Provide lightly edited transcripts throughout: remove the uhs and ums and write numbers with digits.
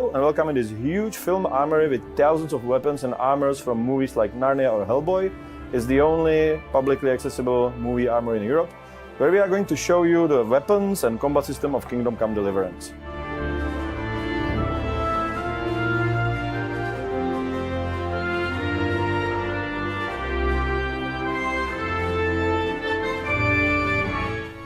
Hello and welcome to this huge film armory with thousands of weapons and armors from movies like Narnia or Hellboy. It's the only publicly accessible movie armory in Europe, where we are going to show you the weapons and combat system of Kingdom Come Deliverance.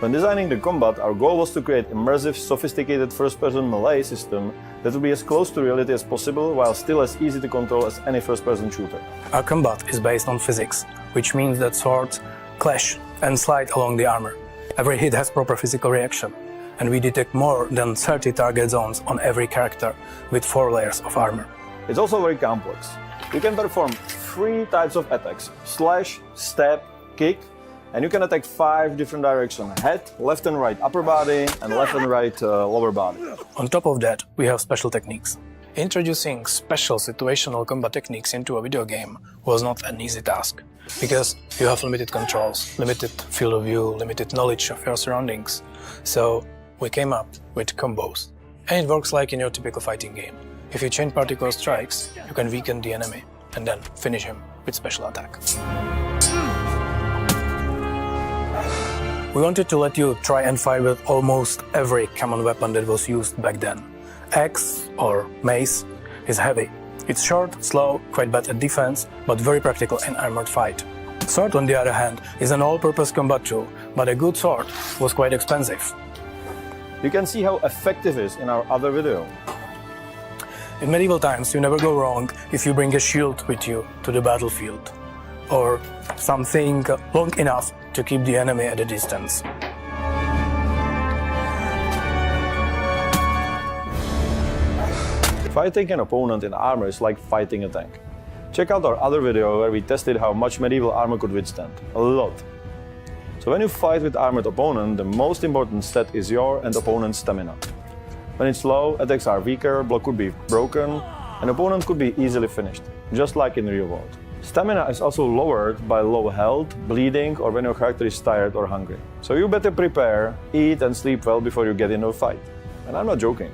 When designing the combat, our goal was to create immersive, sophisticated first-person melee system that would be as close to reality as possible while still as easy to control as any first-person shooter. Our combat is based on physics, which means that swords clash and slide along the armor. Every hit has proper physical reaction, and we detect more than 30 target zones on every character with 4 layers of armor. It's also very complex. You can perform 3 types of attacks: slash, stab, kick, and you can attack 5 different directions: head, left and right upper body, and left and right lower body. On top of that, we have special techniques. Introducing special situational combat techniques into a video game was not an easy task, because you have limited controls, limited field of view, limited knowledge of your surroundings. So we came up with combos. And it works like in your typical fighting game. If you chain particular strikes, you can weaken the enemy and then finish him with special attack. We wanted to let you try and fight with almost every common weapon that was used back then. Axe, or mace, is heavy. It's short, slow, quite bad at defense, but very practical in armored fight. Sword, on the other hand, is an all-purpose combat tool, but a good sword was quite expensive. You can see how effective it is in our other video. In medieval times, you never go wrong if you bring a shield with you to the battlefield, or something long enough to keep the enemy at a distance. Fighting an opponent in armor is like fighting a tank. Check out our other video where we tested how much medieval armor could withstand. A lot. So when you fight with armored opponent, the most important stat is your and opponent's stamina. When it's low, attacks are weaker, block could be broken, and opponent could be easily finished, just like in real world. Stamina is also lowered by low health, bleeding, or when your character is tired or hungry. So you better prepare, eat and sleep well before you get into a fight. And I'm not joking.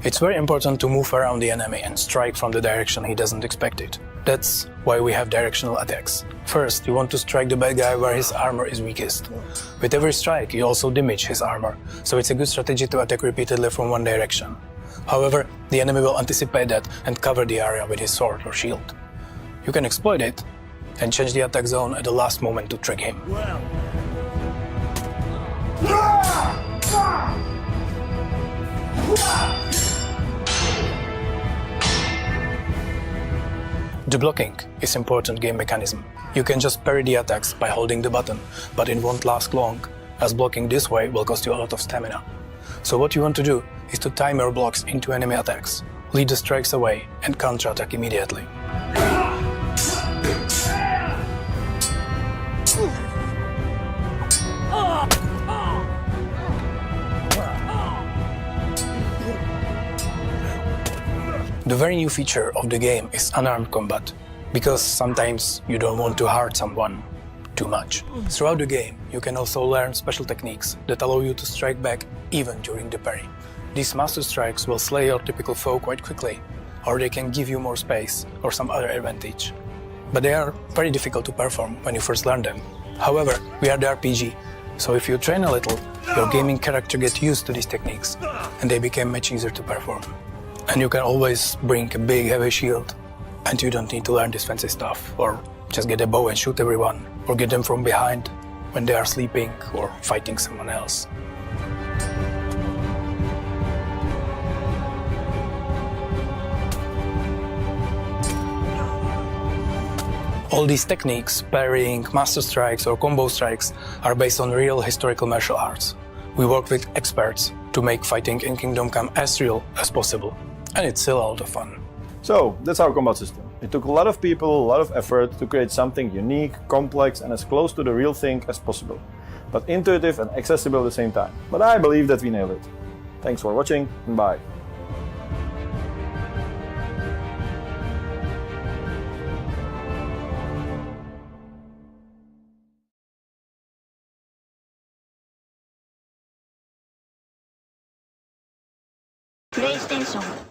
It's very important to move around the enemy and strike from the direction he doesn't expect it. That's why we have directional attacks. First, you want to strike the bad guy where his armor is weakest. With every strike, you also damage his armor, so it's a good strategy to attack repeatedly from one direction. However, the enemy will anticipate that and cover the area with his sword or shield. You can exploit it and change the attack zone at the last moment to trick him. The blocking is important game mechanism. You can just parry the attacks by holding the button, but it won't last long, as blocking this way will cost you a lot of stamina. So what you want to do is to time your blocks into enemy attacks, lead the strikes away and counter-attack immediately. The very new feature of the game is unarmed combat, because sometimes you don't want to hurt someone too much. Throughout the game, you can also learn special techniques that allow you to strike back even during the parry. These master strikes will slay your typical foe quite quickly, or they can give you more space or some other advantage. But they are very difficult to perform when you first learn them. However, we are the RPG, so if you train a little, your gaming character gets used to these techniques, and they become much easier to perform. And you can always bring a big heavy shield, and you don't need to learn this fancy stuff, or just get a bow and shoot everyone, or get them from behind when they are sleeping or fighting someone else. All these techniques, parrying, master strikes or combo strikes, are based on real historical martial arts. We work with experts to make fighting in Kingdom Come as real as possible. And it's still a lot of fun. So, that's our combat system. It took a lot of people, a lot of effort to create something unique, complex and as close to the real thing as possible, but intuitive and accessible at the same time. But I believe that we nailed it. Thanks for watching and bye. プレイステーション